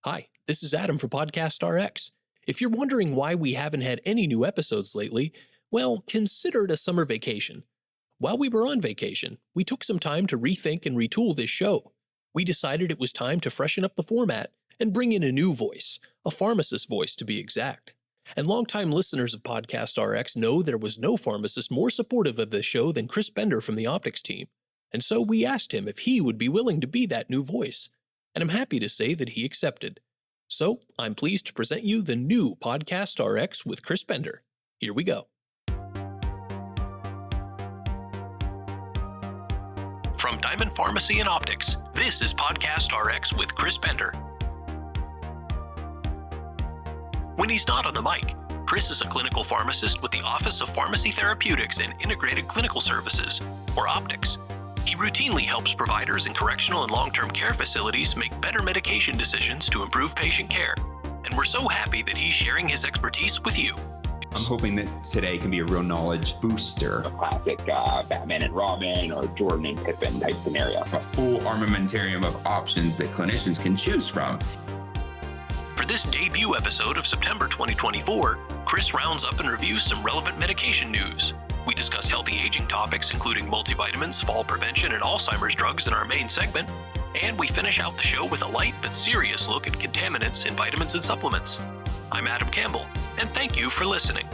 Hi, this is Adam for PodcastRx. If you're wondering why we haven't had any new episodes lately, well, consider it a summer vacation. While we were on vacation, we took some time to rethink and retool this show. We decided it was time to freshen up the format and bring in a new voice, a pharmacist voice to be exact. And longtime listeners of PodcastRx know there was no pharmacist more supportive of this show than Chris Bender from the Optics team. And so we asked him if he would be willing to be that new voice. And I'm happy to say that he accepted. So, I'm pleased to present you the new PodcastRx with Chris Bender. Here we go. From Diamond Pharmacy and Optics, this is PodcastRx with Chris Bender. When he's not on the mic, Chris is a clinical pharmacist with the Office of Pharmacy Therapeutics and Integrated Clinical Services, or Optics. He routinely helps providers in correctional and long-term care facilities make better medication decisions to improve patient care. And we're so happy that he's sharing his expertise with you. I'm hoping that today can be a real knowledge booster. A classic Batman and Robin or Jordan and Pippin type scenario. A full armamentarium of options that clinicians can choose from. For this debut episode of September 2024, Chris rounds up and reviews some relevant medication news. We discuss healthy aging topics, including multivitamins, fall prevention, and Alzheimer's drugs in our main segment. And we finish out the show with a light but serious look at contaminants in vitamins and supplements. I'm Adam Campbell, and thank you for listening.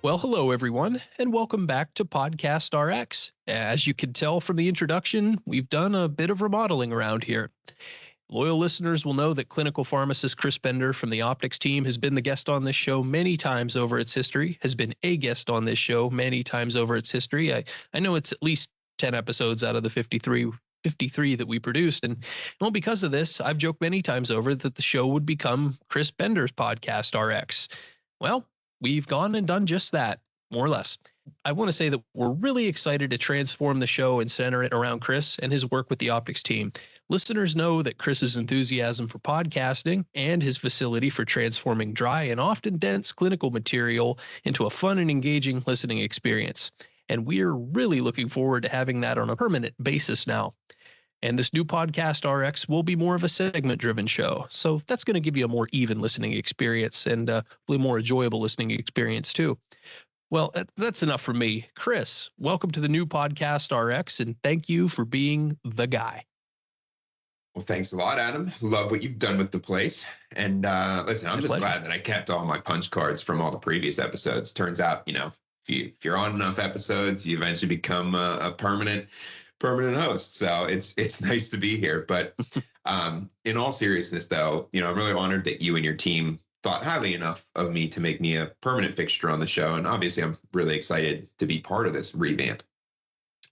Well, hello, everyone, and welcome back to PodcastRx. As you can tell from the introduction, we've done a bit of remodeling around here. Loyal listeners will know that clinical pharmacist Chris Bender from the Optics team has been the guest on this show many times over its history, has been a guest on this show many times over its history. I know it's at least 10 episodes out of the 53 that we produced. And well, because of this, I've joked many times over that the show would become Chris Bender's PodcastRx. Well, we've gone and done just that, more or less. I want to say that we're really excited to transform the show and center it around Chris and his work with the Optics team. Listeners know that Chris's enthusiasm for podcasting and his facility for transforming dry and often dense clinical material into a fun and engaging listening experience. And we're really looking forward to having that on a permanent basis now. And this new PodcastRx will be more of a segment-driven show. So that's going to give you a more even listening experience and hopefully more enjoyable listening experience too. Well, that's enough for me. Chris, welcome to the new PodcastRx, and thank you for being the guy. Well, thanks a lot, Adam. Love what you've done with the place. And listen, I'm just glad that I kept all my punch cards from all the previous episodes. Turns out, if you're on enough episodes, you eventually become a permanent host. So it's nice to be here. But in all seriousness, though, I'm really honored that you and your team thought highly enough of me to make me a permanent fixture on the show. And obviously, I'm really excited to be part of this revamp.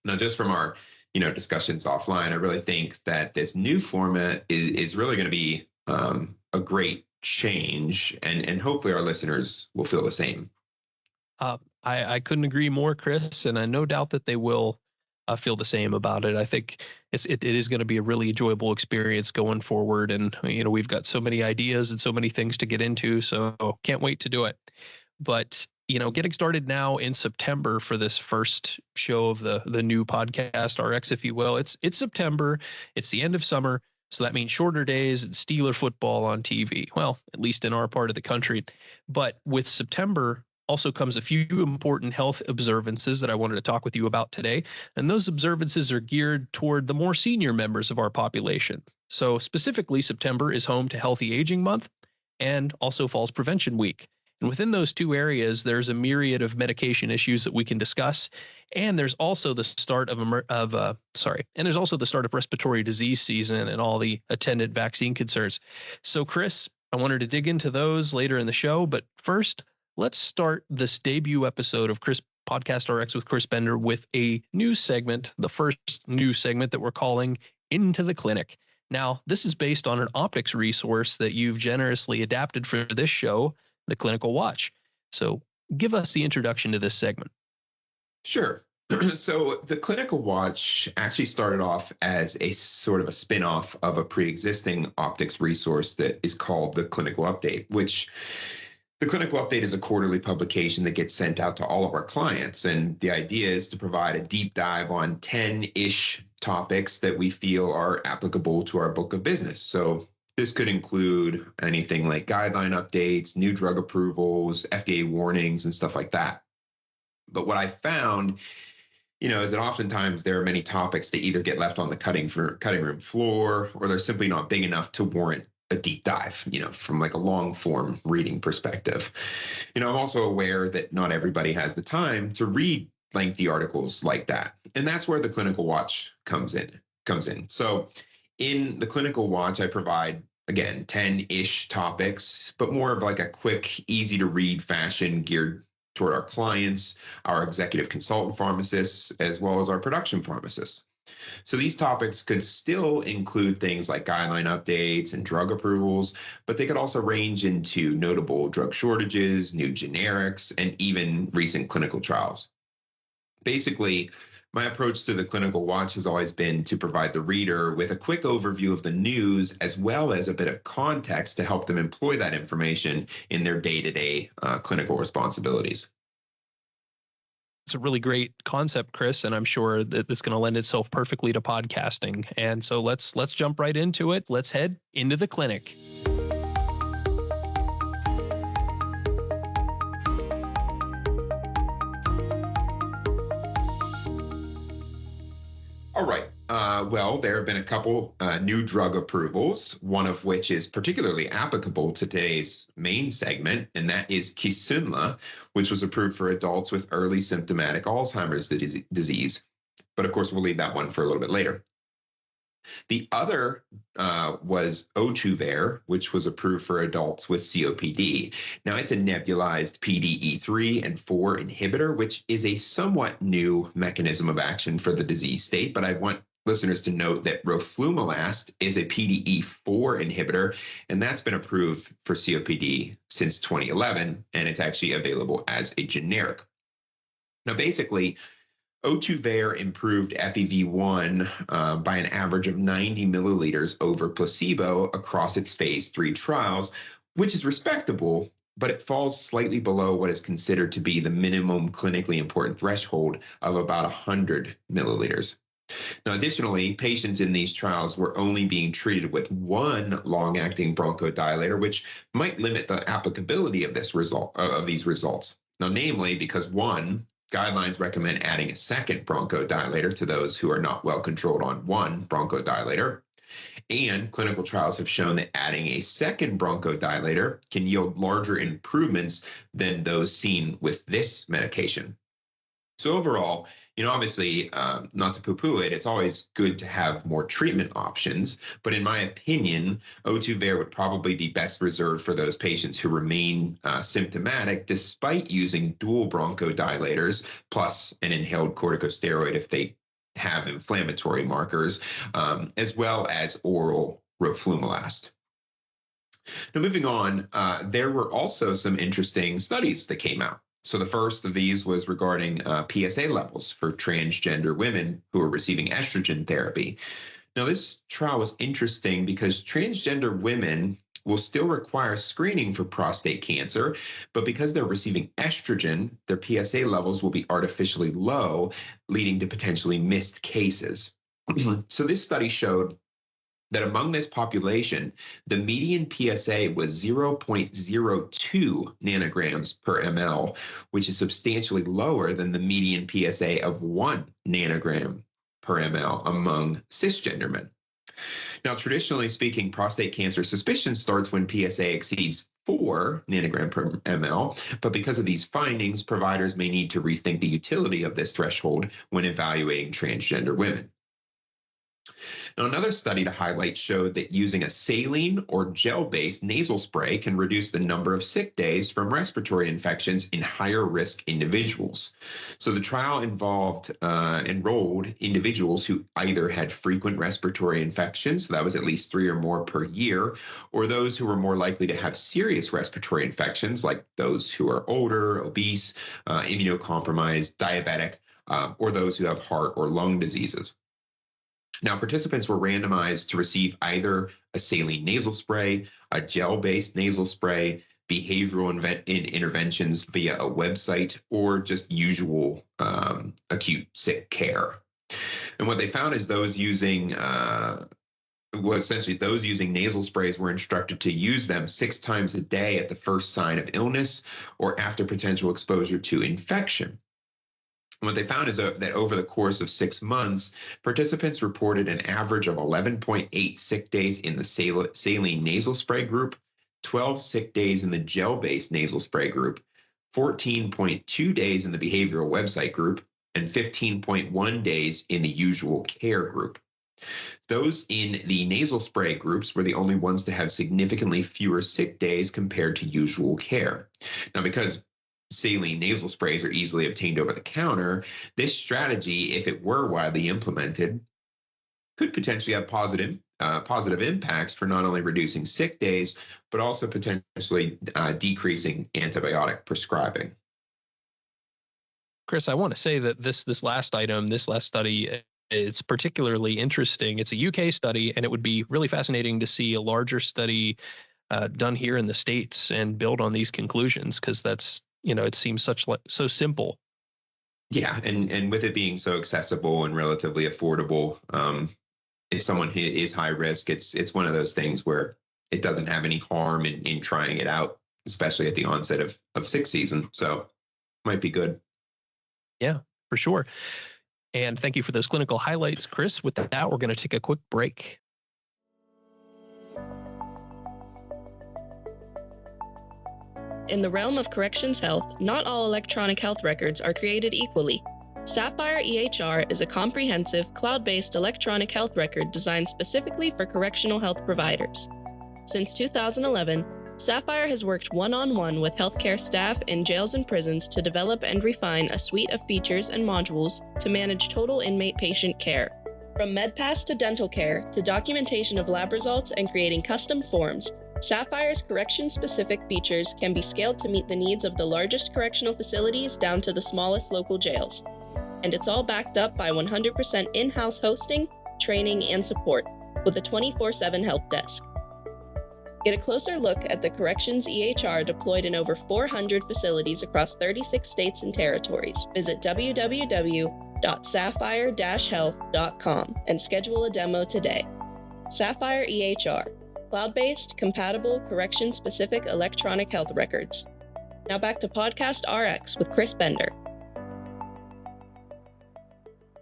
Now, just from our discussions offline, I really think that this new format is really going to be a great change, and hopefully our listeners will feel the same. I couldn't agree more, Chris, and I no doubt that they will feel the same about it. I think it is going to be a really enjoyable experience going forward, and we've got so many ideas and so many things to get into, so can't wait to do it. But getting started now in September for this first show of the new PodcastRx, if you will. It's September. It's the end of summer. So that means shorter days and Steeler football on TV. Well, at least in our part of the country. But with September also comes a few important health observances that I wanted to talk with you about today. And those observances are geared toward the more senior members of our population. So specifically, September is home to Healthy Aging Month and also Falls Prevention Week. And within those two areas, there's a myriad of medication issues that we can discuss. And there's also the start of respiratory disease season and all the attendant vaccine concerns. So, Chris, I wanted to dig into those later in the show. But first, let's start this debut episode of PodcastRx with Chris Bender with a new segment, the first new segment that we're calling Into the Clinic. Now, this is based on an optics resource that you've generously adapted for this show, the Clinical Watch. So give us the introduction to this segment. Sure. So the Clinical Watch actually started off as a sort of a spin-off of a pre-existing optics resource that is called the Clinical Update, which The clinical update is a quarterly publication that gets sent out to all of our clients. And the idea is to provide a deep dive on 10-ish topics that we feel are applicable to our book of business. So this could include anything like guideline updates, new drug approvals, FDA warnings, and stuff like that. But what I found, is that oftentimes there are many topics that either get left on the cutting room floor, or they're simply not big enough to warrant a deep dive, from like a long form reading perspective. I'm also aware that not everybody has the time to read lengthy articles like that. And that's where the clinical watch comes in. So in the clinical watch, I provide, again, 10-ish topics, but more of like a quick, easy to read fashion geared toward our clients, our executive consultant pharmacists, as well as our production pharmacists. So these topics could still include things like guideline updates and drug approvals, but they could also range into notable drug shortages, new generics, and even recent clinical trials. Basically, my approach to the clinical watch has always been to provide the reader with a quick overview of the news, as well as a bit of context to help them employ that information in their day-to-day clinical responsibilities. It's a really great concept, Chris, and I'm sure that it's going to lend itself perfectly to podcasting. And so let's jump right into it. Let's head into the clinic. All right. Well, there have been a couple new drug approvals, one of which is particularly applicable to today's main segment, and that is Kisunla, which was approved for adults with early symptomatic Alzheimer's disease. But of course, we'll leave that one for a little bit later. The other was Ohtuvayre, which was approved for adults with COPD. Now, it's a nebulized PDE3 and 4 inhibitor, which is a somewhat new mechanism of action for the disease state. But I want listeners to note that roflumilast is a PDE4 inhibitor, and that's been approved for COPD since 2011, and it's actually available as a generic. Now, basically, Ohtuvayre improved FEV1 by an average of 90 milliliters over placebo across its phase 3 trials, which is respectable, but it falls slightly below what is considered to be the minimum clinically important threshold of about 100 milliliters. Now, additionally, patients in these trials were only being treated with one long-acting bronchodilator, which might limit the applicability of these results. Now, namely, because one, guidelines recommend adding a second bronchodilator to those who are not well controlled on one bronchodilator. And clinical trials have shown that adding a second bronchodilator can yield larger improvements than those seen with this medication. So overall, obviously, not to poo-poo it, it's always good to have more treatment options. But in my opinion, Ohtuvayre would probably be best reserved for those patients who remain symptomatic despite using dual bronchodilators plus an inhaled corticosteroid if they have inflammatory markers, as well as oral roflumilast. Now, moving on, there were also some interesting studies that came out. So the first of these was regarding PSA levels for transgender women who are receiving estrogen therapy. Now, this trial was interesting because transgender women will still require screening for prostate cancer, but because they're receiving estrogen, their PSA levels will be artificially low, leading to potentially missed cases. So this study showed that among this population, the median PSA was 0.02 nanograms per ml, which is substantially lower than the median PSA of 1 nanogram per ml among cisgender men. Now, traditionally speaking, prostate cancer suspicion starts when PSA exceeds 4 nanogram per ml, but because of these findings, providers may need to rethink the utility of this threshold when evaluating transgender women. Now, another study to highlight showed that using a saline or gel-based nasal spray can reduce the number of sick days from respiratory infections in higher risk individuals. So the trial enrolled individuals who either had frequent respiratory infections, so that was at least 3 or more per year, or those who were more likely to have serious respiratory infections, like those who are older, obese, immunocompromised, diabetic, or those who have heart or lung diseases. Now, participants were randomized to receive either a saline nasal spray, a gel-based nasal spray, behavioral interventions via a website, or just usual acute sick care. And what they found is those using those using nasal sprays were instructed to use them 6 times a day at the first sign of illness or after potential exposure to infection. What they found is that over the course of 6 months, participants reported an average of 11.8 sick days in the saline nasal spray group, 12 sick days in the gel-based nasal spray group, 14.2 days in the behavioral website group, and 15.1 days in the usual care group. Those in the nasal spray groups were the only ones to have significantly fewer sick days compared to usual care. Now, because saline nasal sprays are easily obtained over the counter, this strategy, if it were widely implemented, could potentially have positive impacts for not only reducing sick days, but also potentially decreasing antibiotic prescribing. Chris, I want to say that this last study, it's particularly interesting. It's a UK study, and it would be really fascinating to see a larger study done here in the States and build on these conclusions, because that's, it seems so simple. Yeah, and with it being so accessible and relatively affordable, if someone is high risk, it's one of those things where it doesn't have any harm in trying it out, especially at the onset of sick season. So might be good. Yeah, for sure. And thank you for those clinical highlights, Chris. With that, we're going to take a quick break. In the realm of corrections health, not all electronic health records are created equally. Sapphire EHR is a comprehensive, cloud-based electronic health record designed specifically for correctional health providers. Since 2011, Sapphire has worked one-on-one with healthcare staff in jails and prisons to develop and refine a suite of features and modules to manage total inmate patient care. From MedPass to dental care to documentation of lab results and creating custom forms, Sapphire's correction-specific features can be scaled to meet the needs of the largest correctional facilities down to the smallest local jails. And it's all backed up by 100% in-house hosting, training, and support, with a 24/7 help desk. Get a closer look at the Corrections EHR deployed in over 400 facilities across 36 states and territories. Visit www.sapphire-health.com and schedule a demo today. Sapphire EHR, cloud-based, compatible, correction-specific electronic health records. Now back to PodcastRx with Chris Bender.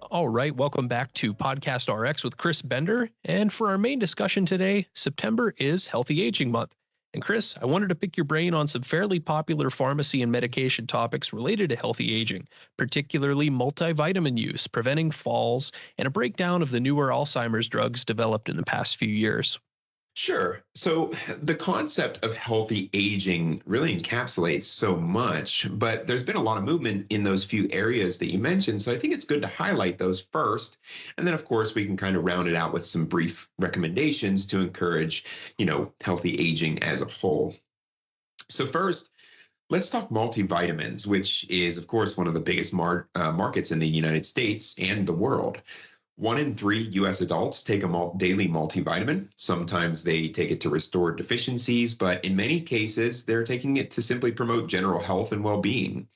All right, welcome back to PodcastRx with Chris Bender. And for our main discussion today, September is Healthy Aging Month. And Chris, I wanted to pick your brain on some fairly popular pharmacy and medication topics related to healthy aging, particularly multivitamin use, preventing falls, and a breakdown of the newer Alzheimer's drugs developed in the past few years. Sure. So the concept of healthy aging really encapsulates so much, but there's been a lot of movement in those few areas that you mentioned. So I think it's good to highlight those first. And then, of course, we can kind of round it out with some brief recommendations to encourage, healthy aging as a whole. So first, let's talk multivitamins, which is, of course, one of the biggest markets in the United States and the world. 1 in 3 U.S. adults take a daily multivitamin. Sometimes they take it to restore deficiencies, but in many cases, they're taking it to simply promote general health and well-being.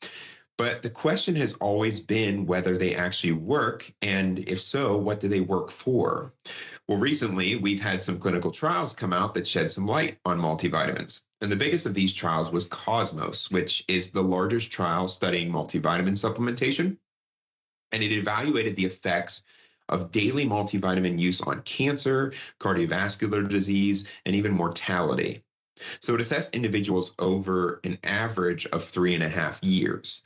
But the question has always been whether they actually work, and if so, what do they work for? Well, recently, we've had some clinical trials come out that shed some light on multivitamins. And the biggest of these trials was Cosmos, which is the largest trial studying multivitamin supplementation. And it evaluated the effects of daily multivitamin use on cancer, cardiovascular disease, and even mortality. So it assessed individuals over an average of 3.5 years.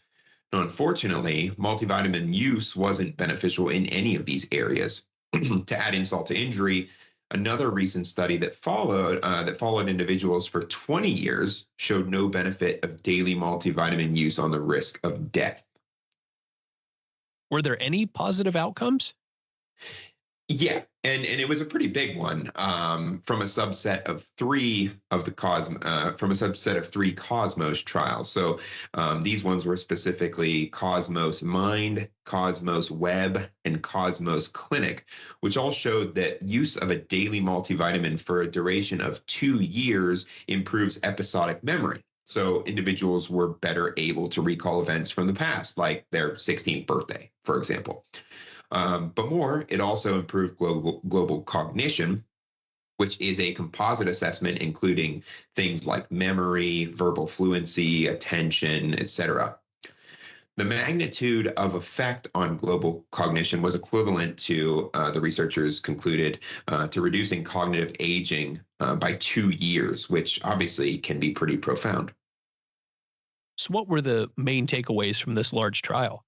Now, unfortunately, multivitamin use wasn't beneficial in any of these areas. To add insult to injury, another recent study that followed individuals for 20 years showed no benefit of daily multivitamin use on the risk of death. Were there any positive outcomes? Yeah, and it was a pretty big one from a subset of three Cosmos trials. So these ones were specifically Cosmos Mind, Cosmos Web, and Cosmos Clinic, which all showed that use of a daily multivitamin for a duration of 2 years improves episodic memory. So individuals were better able to recall events from the past, like their 16th birthday, for example. But more, it also improved global cognition, which is a composite assessment including things like memory, verbal fluency, attention, etc. The magnitude of effect on global cognition was equivalent to, the researchers concluded, to reducing cognitive aging by 2 years, which obviously can be pretty profound. So, what were the main takeaways from this large trial?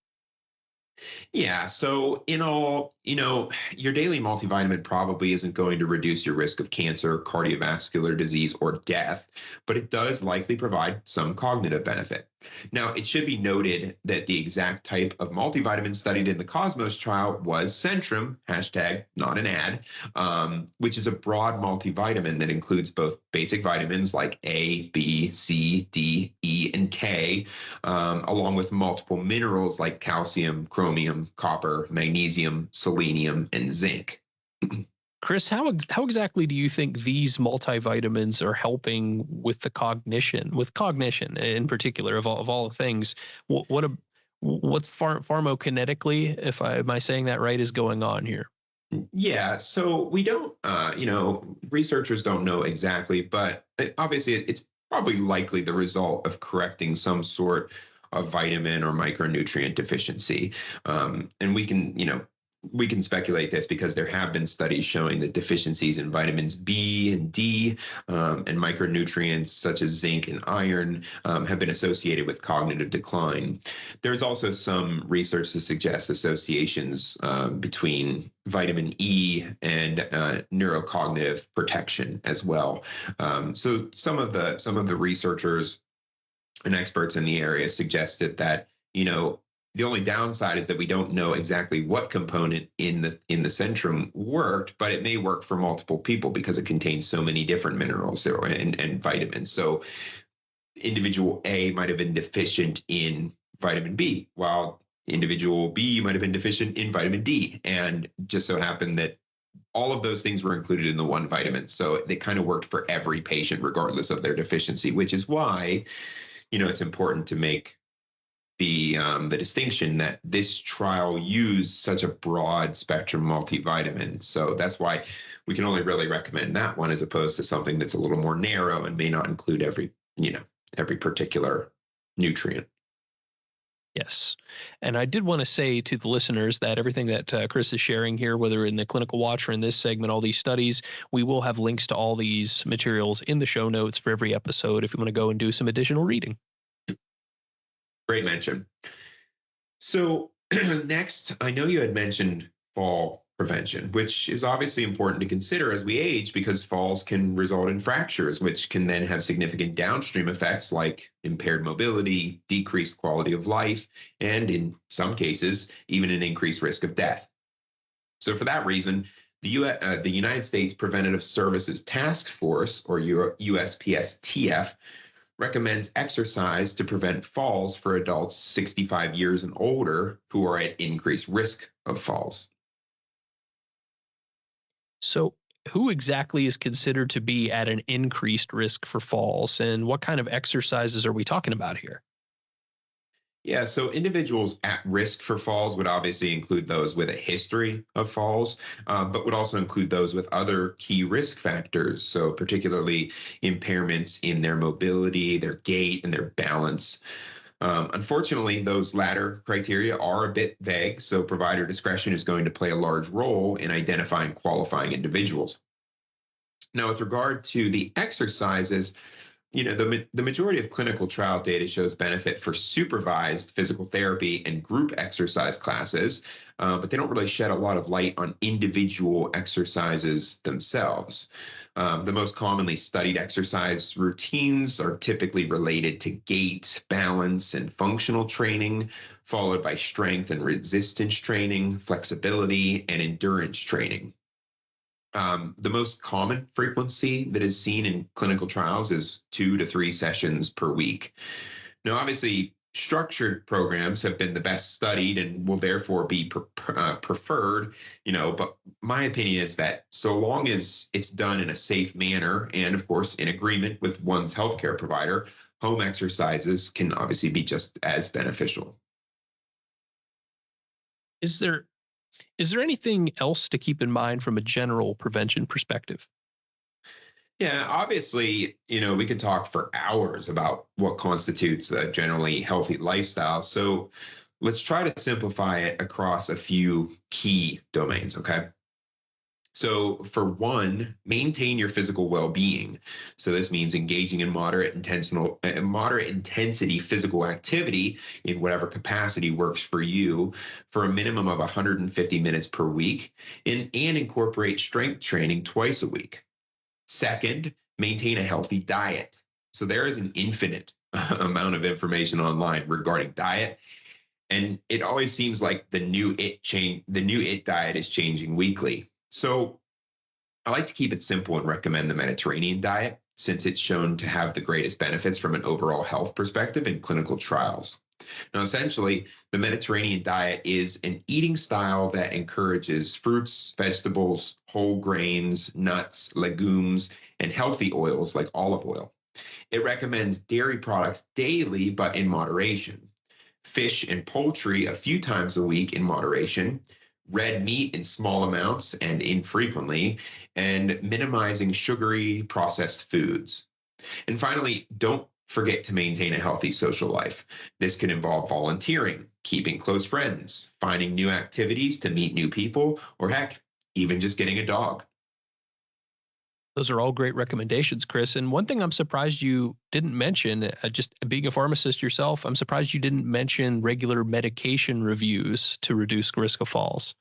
Yeah. So, in all, your daily multivitamin probably isn't going to reduce your risk of cancer, cardiovascular disease, or death, but it does likely provide some cognitive benefit. Now, it should be noted that the exact type of multivitamin studied in the Cosmos trial was Centrum, hashtag not an ad, which is a broad multivitamin that includes both basic vitamins like A, B, C, D, E, and K, along with multiple minerals like calcium, chromium, copper, magnesium, selenium, and zinc. Chris, how exactly do you think these multivitamins are helping with the cognition in particular of all things? What's pharmacokinetically, am I saying that right, is going on here? Yeah, so we don't, researchers don't know exactly, but obviously it's probably likely the result of correcting some sort of vitamin or micronutrient deficiency. And we can speculate this because there have been studies showing that deficiencies in vitamins B and D and micronutrients such as zinc and iron have been associated with cognitive decline. There's also some research to suggest associations between vitamin E and neurocognitive protection as well. So some of the researchers and experts in the area suggested that, the only downside is that we don't know exactly what component in the Centrum worked, but it may work for multiple people because it contains so many different minerals and vitamins. So individual A might have been deficient in vitamin B, while individual B might have been deficient in vitamin D. And just so happened that all of those things were included in the one vitamin. So they kind of worked for every patient, regardless of their deficiency, which is why, it's important to make the distinction that this trial used such a broad spectrum multivitamin. So that's why we can only really recommend that one as opposed to something that's a little more narrow and may not include every particular nutrient. Yes. And I did want to say to the listeners that everything that Chris is sharing here, whether in the Clinical Watch or in this segment, all these studies, we will have links to all these materials in the show notes for every episode if you want to go and do some additional reading. Great mention. So next, I know you had mentioned fall prevention, which is obviously important to consider as we age because falls can result in fractures, which can then have significant downstream effects like impaired mobility, decreased quality of life, and in some cases, even an increased risk of death. So for that reason, the United States Preventative Services Task Force, or USPSTF, recommends exercise to prevent falls for adults 65 years and older who are at increased risk of falls. So who exactly is considered to be at an increased risk for falls, and what kind of exercises are we talking about here? Yeah, so individuals at risk for falls would obviously include those with a history of falls, but would also include those with other key risk factors. So particularly impairments in their mobility, their gait, and their balance. Unfortunately, those latter criteria are a bit vague, so provider discretion is going to play a large role in identifying qualifying individuals. Now, with regard to the exercises, the majority of clinical trial data shows benefit for supervised physical therapy and group exercise classes, but they don't really shed a lot of light on individual exercises themselves. The most commonly studied exercise routines are typically related to gait, balance, and functional training, followed by strength and resistance training, flexibility, and endurance training. The most common frequency that is seen in clinical trials is 2 to 3 sessions per week. Now, obviously, structured programs have been the best studied and will therefore be preferred, but my opinion is that so long as it's done in a safe manner and, of course, in agreement with one's healthcare provider, home exercises can obviously be just as beneficial. Is there anything else to keep in mind from a general prevention perspective? Yeah, obviously, we could talk for hours about what constitutes a generally healthy lifestyle. So let's try to simplify it across a few key domains, okay? So for one, maintain your physical well-being. So this means engaging in moderate intensity physical activity in whatever capacity works for you for a minimum of 150 minutes per week, and incorporate strength training twice a week. Second, maintain a healthy diet. So there is an infinite amount of information online regarding diet, and it always seems like the new it diet is changing weekly. So I like to keep it simple and recommend the Mediterranean diet, since it's shown to have the greatest benefits from an overall health perspective in clinical trials. Now, essentially, the Mediterranean diet is an eating style that encourages fruits, vegetables, whole grains, nuts, legumes, and healthy oils like olive oil. It recommends dairy products daily, but in moderation. Fish and poultry a few times a week in moderation. Red meat in small amounts and infrequently, and minimizing sugary processed foods. And finally, don't forget to maintain a healthy social life. This can involve volunteering, keeping close friends, finding new activities to meet new people, or heck, even just getting a dog. Those are all great recommendations, Chris. And one thing I'm surprised you didn't mention, just being a pharmacist yourself, I'm surprised you didn't mention regular medication reviews to reduce risk of falls.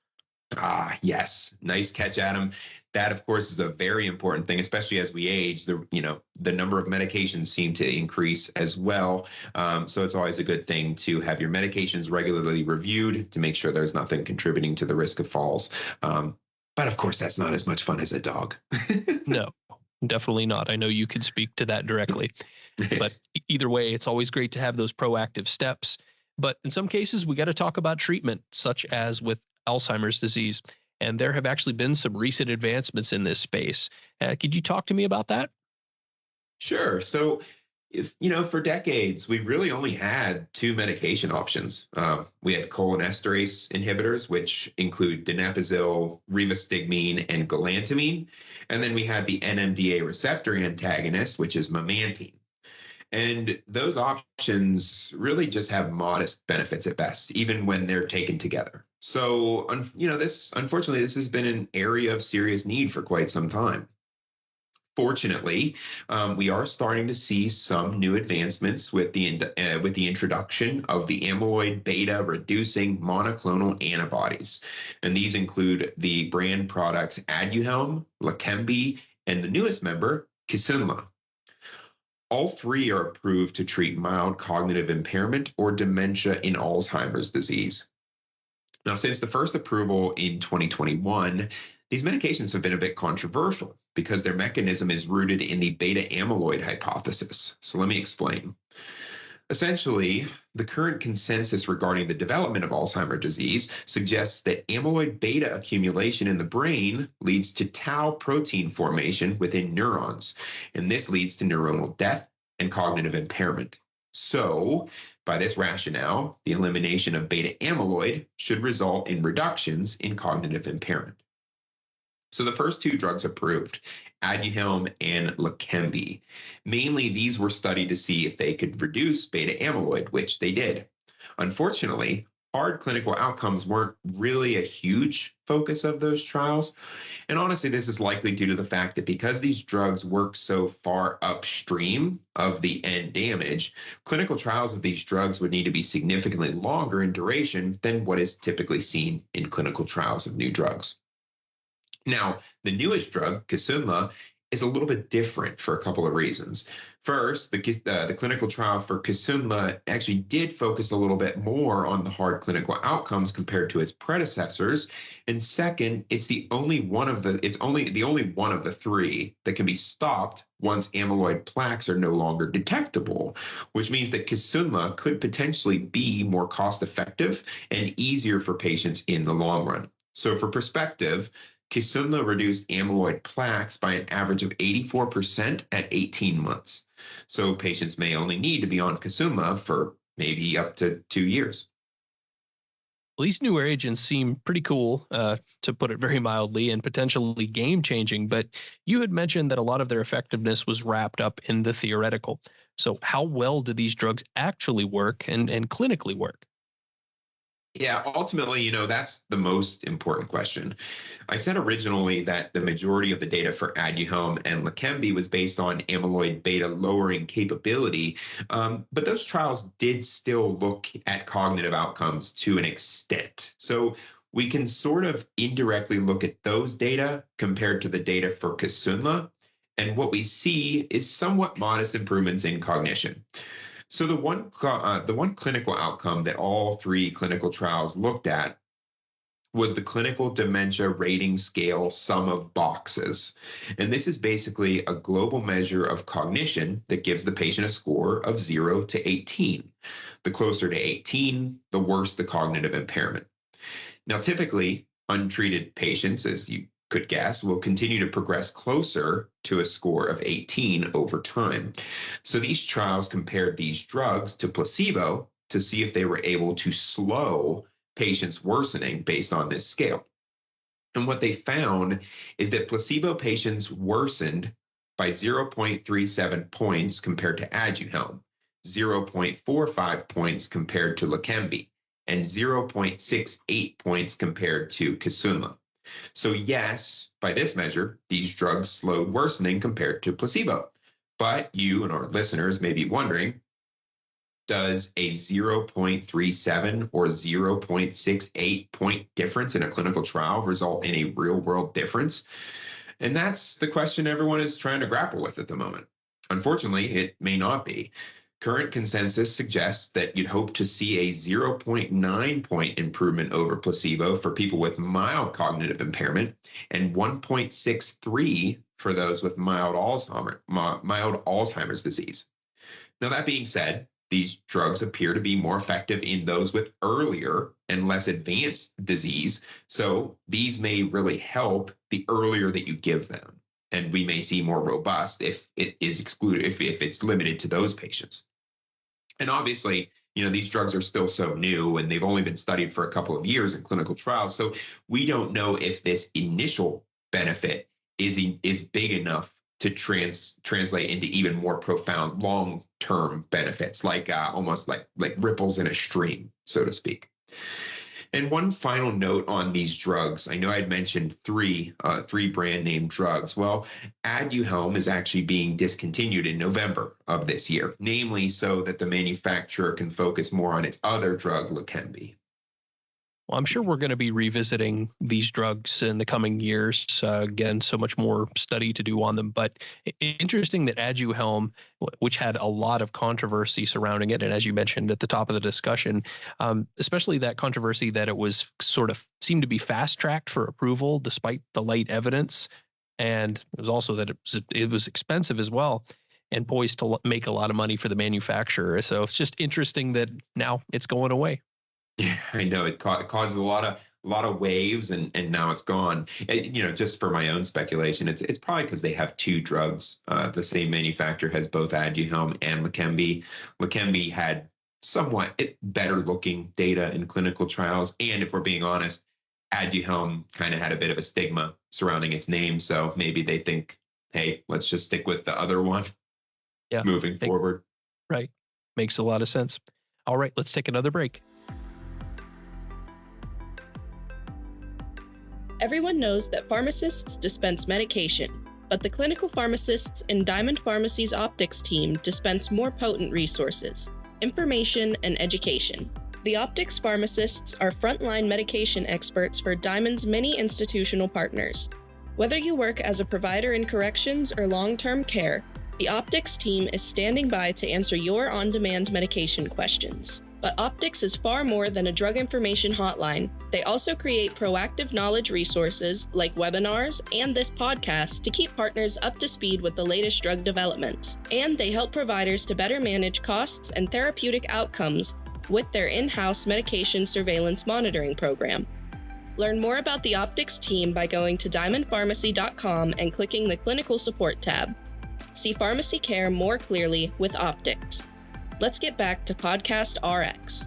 Ah, yes. Nice catch, Adam. That, of course, is a very important thing, especially as we age. The number of medications seem to increase as well. So it's always a good thing to have your medications regularly reviewed to make sure there's nothing contributing to the risk of falls. But of course, that's not as much fun as a dog. No, definitely not. I know you could speak to that directly. But either way, it's always great to have those proactive steps. But in some cases, we got to talk about treatment, such as with Alzheimer's disease. And there have actually been some recent advancements in this space. Could you talk to me about that? Sure. So, for decades, we really only had two medication options. We had cholinesterase inhibitors, which include donepezil, rivastigmine, and galantamine. And then we had the NMDA receptor antagonist, which is memantine. And those options really just have modest benefits at best, even when they're taken together. So, unfortunately, this has been an area of serious need for quite some time. Fortunately, we are starting to see some new advancements with the introduction of the amyloid beta reducing monoclonal antibodies. And these include the brand products Aduhelm, Leqembi, and the newest member, Kisunla. All three are approved to treat mild cognitive impairment or dementia in Alzheimer's disease. Now, since the first approval in 2021, these medications have been a bit controversial because their mechanism is rooted in the beta amyloid hypothesis. So let me explain. Essentially, the current consensus regarding the development of Alzheimer's disease suggests that amyloid beta accumulation in the brain leads to tau protein formation within neurons, and this leads to neuronal death and cognitive impairment. So, by this rationale, the elimination of beta amyloid should result in reductions in cognitive impairment. So the first two drugs approved, Aduhelm and Leqembi, mainly these were studied to see if they could reduce beta amyloid, which they did. Unfortunately, hard clinical outcomes weren't really a huge focus of those trials. And honestly, this is likely due to the fact that because these drugs work so far upstream of the end damage, clinical trials of these drugs would need to be significantly longer in duration than what is typically seen in clinical trials of new drugs. Now, the newest drug, Kisunla, is a little bit different for a couple of reasons. First, the clinical trial for Kisunla actually did focus a little bit more on the hard clinical outcomes compared to its predecessors. And second, it's the only one of the three that can be stopped once amyloid plaques are no longer detectable, which means that Kisunla could potentially be more cost effective and easier for patients in the long run. So for perspective, Kisunla reduced amyloid plaques by an average of 84% at 18 months. So patients may only need to be on Kisunla for maybe up to 2 years. These newer agents seem pretty cool, to put it very mildly, and potentially game-changing, but you had mentioned that a lot of their effectiveness was wrapped up in the theoretical. So how well do these drugs actually work and clinically work? Yeah, ultimately, that's the most important question. I said originally that the majority of the data for Aduhelm and Leqembi was based on amyloid beta lowering capability, but those trials did still look at cognitive outcomes to an extent. So we can sort of indirectly look at those data compared to the data for Kisunla, and what we see is somewhat modest improvements in cognition. So the one clinical outcome that all 3 clinical trials looked at was the Clinical Dementia Rating Scale Sum of Boxes. And this is basically a global measure of cognition that gives the patient a score of 0 to 18. The closer to 18, the worse the cognitive impairment. Now, typically, untreated patients, as you could guess, will continue to progress closer to a score of 18 over time. So these trials compared these drugs to placebo to see if they were able to slow patients' worsening based on this scale. And what they found is that placebo patients worsened by 0.37 points compared to Aduhelm, 0.45 points compared to Leqembi, and 0.68 points compared to Kisunla. So yes, by this measure, these drugs slowed worsening compared to placebo. But you and our listeners may be wondering, does a 0.37 or 0.68 point difference in a clinical trial result in a real-world difference? And that's the question everyone is trying to grapple with at the moment. Unfortunately, it may not be. Current consensus suggests that you'd hope to see a 0.9 point improvement over placebo for people with mild cognitive impairment and 1.63 for those with mild Alzheimer's disease. Now, that being said, these drugs appear to be more effective in those with earlier and less advanced disease. So these may really help the earlier that you give them. And we may see more robust if it is excluded, if it's limited to those patients. And obviously, these drugs are still so new and they've only been studied for a couple of years in clinical trials. So we don't know if this initial benefit is big enough to translate into even more profound long-term benefits, like almost like ripples in a stream, so to speak. And one final note on these drugs. I know I'd mentioned three brand name drugs. Well, Aduhelm is actually being discontinued in November of this year, namely so that the manufacturer can focus more on its other drug, Leqembi. Well, I'm sure we're going to be revisiting these drugs in the coming years. Again, so much more study to do on them. But interesting that Aduhelm, which had a lot of controversy surrounding it, and as you mentioned at the top of the discussion, especially that controversy that it was sort of seemed to be fast-tracked for approval despite the late evidence. And it was also that it was expensive as well and poised to make a lot of money for the manufacturer. So it's just interesting that now it's going away. Yeah, I know it causes a lot of waves, and now it's gone. Just for my own speculation, it's probably because they have 2 drugs. The same manufacturer has both Aduhelm and Leqembi. Leqembi had somewhat better looking data in clinical trials, and if we're being honest, Aduhelm kind of had a bit of a stigma surrounding its name. So maybe they think, hey, let's just stick with the other one. Yeah, moving forward. Right, makes a lot of sense. All right, let's take another break. Everyone knows that pharmacists dispense medication, but the clinical pharmacists in Diamond Pharmacy's optics team dispense more potent resources: information and education. The optics pharmacists are frontline medication experts for Diamond's many institutional partners. Whether you work as a provider in corrections or long-term care, the optics team is standing by to answer your on-demand medication questions. But optics is far more than a drug information hotline. They also create proactive knowledge resources like webinars and this podcast to keep partners up to speed with the latest drug developments. And they help providers to better manage costs and therapeutic outcomes with their in-house medication surveillance monitoring program. Learn more about the Optics team by going to diamondpharmacy.com and clicking the Clinical Support tab. See pharmacy care more clearly with Optics. Let's get back to PodcastRx.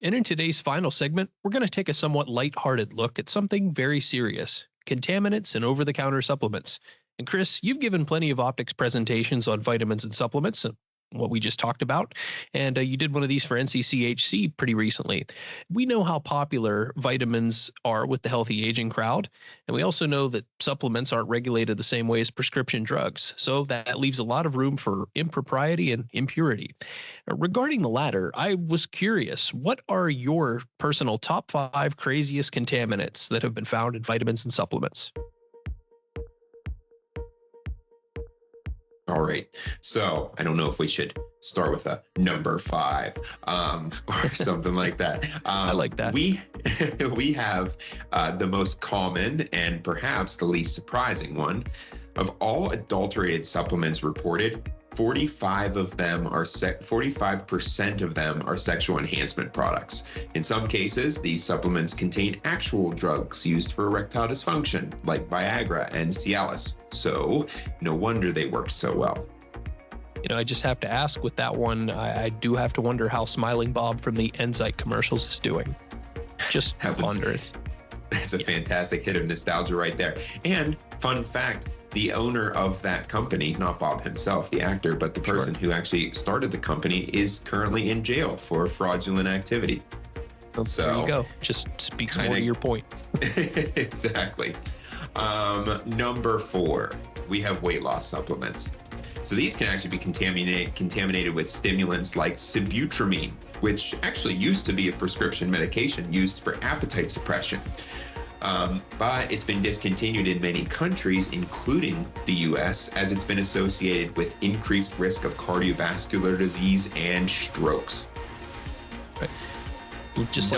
And in today's final segment, we're going to take a somewhat lighthearted look at something very serious: contaminants and over-the-counter supplements. And Chris, you've given plenty of Optics presentations on vitamins and supplements, what we just talked about. And you did one of these for NCCHC pretty recently. We know how popular vitamins are with the healthy aging crowd. And we also know that supplements aren't regulated the same way as prescription drugs. So that leaves a lot of room for impropriety and impurity. Regarding the latter, I was curious, what are your personal top 5 craziest contaminants that have been found in vitamins and supplements? All right. So I don't know if we should start with a number 5 or something like that. I like that. We have the most common and perhaps the least surprising one. Of all adulterated supplements reported, 45% of them are sexual enhancement products. In some cases, these supplements contain actual drugs used for erectile dysfunction, like Viagra and Cialis. So no wonder they work so well. You know, I just have to ask with that one, I do have to wonder how Smiling Bob from the Enzyte commercials is doing. Just wonder. It's a fantastic hit of nostalgia right there. And fun fact, the owner of that company, not Bob himself, the actor, but the person who actually started the company, is currently in jail for fraudulent activity. Well, so there you go. Just speaks more to your point. Exactly. Number 4, we have weight loss supplements. So these can actually be contaminated with stimulants like sibutramine, which actually used to be a prescription medication used for appetite suppression. But it's been discontinued in many countries, including the US, as it's been associated with increased risk of cardiovascular disease and strokes. Right. Just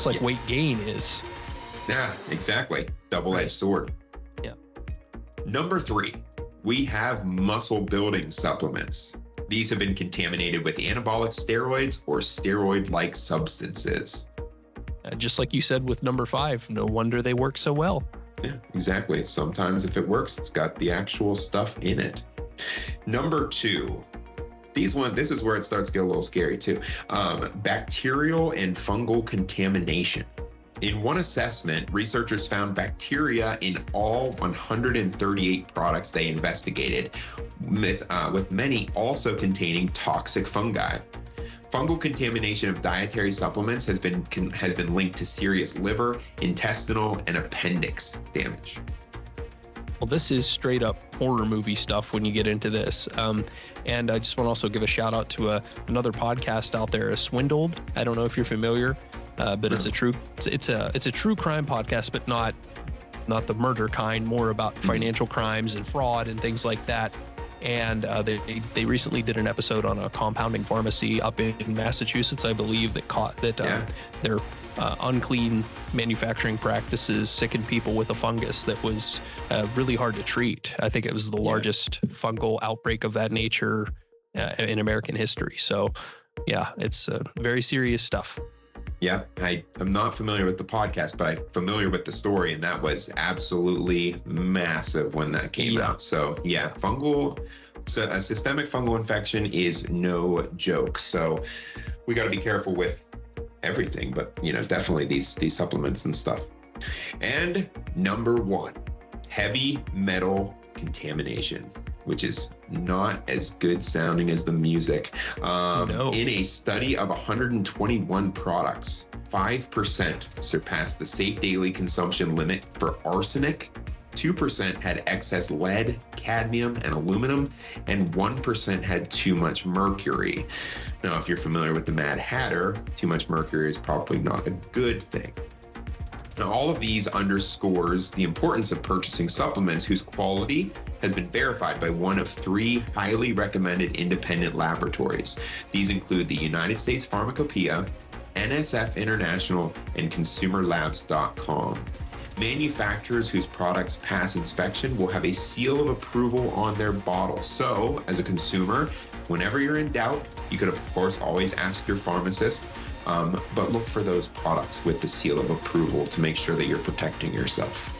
like weight gain is. Yeah, exactly. Double-edged sword. Yeah. Number 3, we have muscle building supplements. These have been contaminated with anabolic steroids or steroid-like substances. Just like you said with number 5, no wonder they work so well. Yeah, exactly. Sometimes if it works, it's got the actual stuff in it. Number 2, this is where it starts to get a little scary too. Bacterial and fungal contamination. In one assessment, researchers found bacteria in all 138 products they investigated, with many also containing toxic fungi. Fungal contamination of dietary supplements has been linked to serious liver, intestinal, and appendix damage. Well, this is straight up horror movie stuff when you get into this. And I just want to also give a shout out to another podcast out there, Swindled. I don't know if you're familiar, but it's a true crime podcast, but not the murder kind, more about financial crimes and fraud and things like that. And they recently did an episode on a compounding pharmacy up in Massachusetts, I believe, that their unclean manufacturing practices sickened people with a fungus that was really hard to treat. I think it was the largest fungal outbreak of that nature in American history. So, yeah, it's very serious stuff. Yeah, I'm not familiar with the podcast, but I'm familiar with the story, and that was absolutely massive when that came out. So yeah, a systemic fungal infection is no joke. So we got to be careful with everything, but definitely these supplements and stuff. And number 1, heavy metal contamination, which is not as good sounding as the music. No. In a study of 121 products, 5% surpassed the safe daily consumption limit for arsenic, 2% had excess lead, cadmium, and aluminum, and 1% had too much mercury. Now, if you're familiar with the Mad Hatter, too much mercury is probably not a good thing. Now, all of these underscores the importance of purchasing supplements whose quality has been verified by one of 3 highly recommended independent laboratories. These include the United States Pharmacopoeia, NSF International, and ConsumerLabs.com. Manufacturers whose products pass inspection will have a seal of approval on their bottle. So, as a consumer, whenever you're in doubt, you could, of course, always ask your pharmacist, but look for those products with the seal of approval to make sure that you're protecting yourself.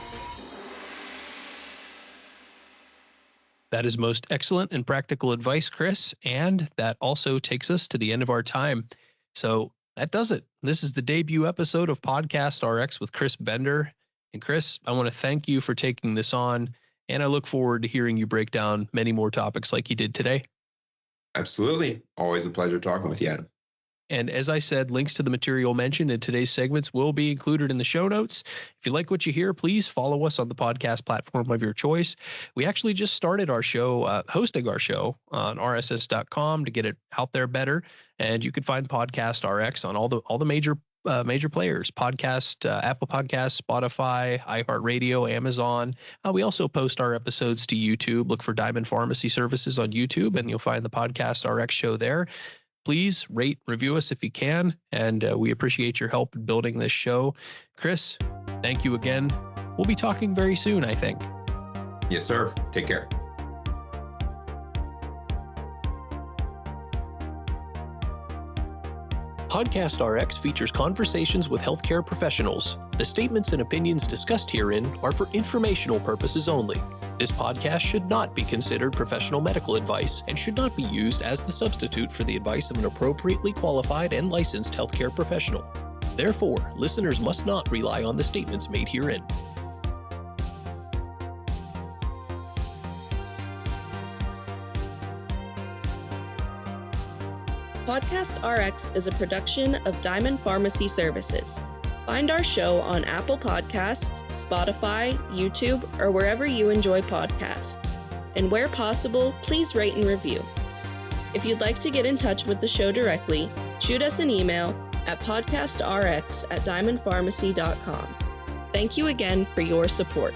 That is most excellent and practical advice, Chris. And that also takes us to the end of our time. So that does it. This is the debut episode of PodcastRx with Chris Bender. And Chris, I want to thank you for taking this on. And I look forward to hearing you break down many more topics like you did today. Absolutely. Always a pleasure talking with you, Adam. And as I said, links to the material mentioned in today's segments will be included in the show notes. If you like what you hear, please follow us on the podcast platform of your choice. We actually just started our show, hosting our show on rss.com to get it out there better. And you can find PodcastRx on all the major players: Apple Podcasts, Spotify, iHeartRadio, Amazon. We also post our episodes to YouTube. Look for Diamond Pharmacy Services on YouTube, and you'll find the PodcastRx show there. Please rate, review us if you can, and we appreciate your help in building this show. Chris, thank you again. We'll be talking very soon, I think. Yes, sir. Take care. PodcastRx features conversations with healthcare professionals. The statements and opinions discussed herein are for informational purposes only. This podcast should not be considered professional medical advice and should not be used as the substitute for the advice of an appropriately qualified and licensed healthcare professional. Therefore, listeners must not rely on the statements made herein. PodcastRx is a production of Diamond Pharmacy Services. Find our show on Apple Podcasts, Spotify, YouTube, or wherever you enjoy podcasts. And where possible, please rate and review. If you'd like to get in touch with the show directly, shoot us an email at podcastrx@diamondpharmacy.com. Thank you again for your support.